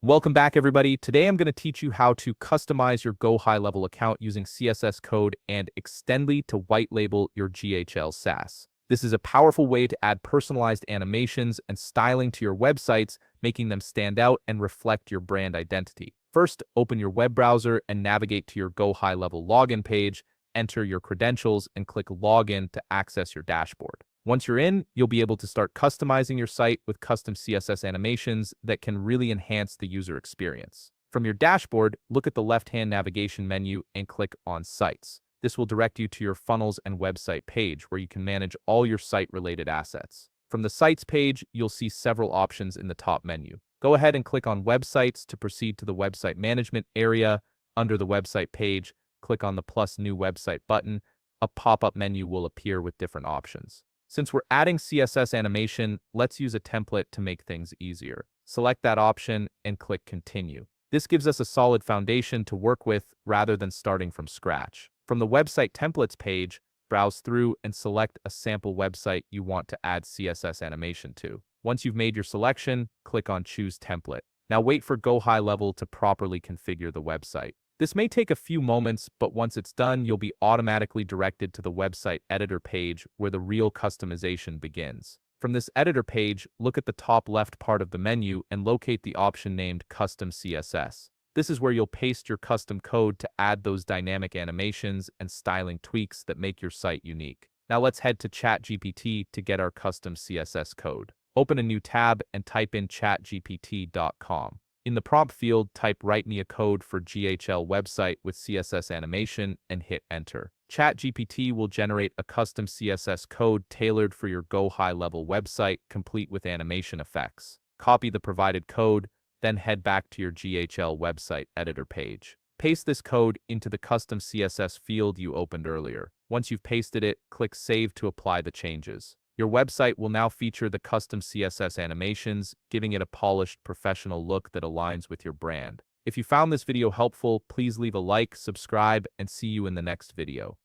Welcome back, everybody. Today I'm going to teach you how to customize your GoHighLevel account using CSS code and extendly to white label your GHL SaaS. This is a powerful way to add personalized animations and styling to your websites, making them stand out and reflect your brand identity. First, open your web browser and navigate to your GoHighLevel login page, enter your credentials, and click Login to access your dashboard. Once you're in, you'll be able to start customizing your site with custom CSS animations that can really enhance the user experience. From your dashboard, look at the left-hand navigation menu and click on Sites. This will direct you to your funnels and website page where you can manage all your site-related assets. From the Sites page, you'll see several options in the top menu. Go ahead and click on Websites to proceed to the Website Management area. Under the website page, click on the plus New Website button. A pop-up menu will appear with different options. Since we're adding CSS animation, let's use a template to make things easier. Select that option and click Continue. This gives us a solid foundation to work with rather than starting from scratch. From the Website Templates page, browse through and select a sample website you want to add CSS animation to. Once you've made your selection, click on Choose Template. Now wait for GoHighLevel to properly configure the website. This may take a few moments, but once it's done, you'll be automatically directed to the website editor page where the real customization begins. From this editor page, look at the top left part of the menu and locate the option named Custom CSS. This is where you'll paste your custom code to add those dynamic animations and styling tweaks that make your site unique. Now let's head to ChatGPT to get our custom CSS code. Open a new tab and type in chatgpt.com. In the prompt field, type "Write me a code for GHL website with CSS animation" and hit Enter. ChatGPT will generate a custom CSS code tailored for your GoHighLevel website, complete with animation effects. Copy the provided code, then head back to your GHL website editor page. Paste this code into the custom CSS field you opened earlier. Once you've pasted it, click Save to apply the changes. Your website will now feature the custom CSS animations, giving it a polished, professional look that aligns with your brand. If you found this video helpful, please leave a like, subscribe, and see you in the next video.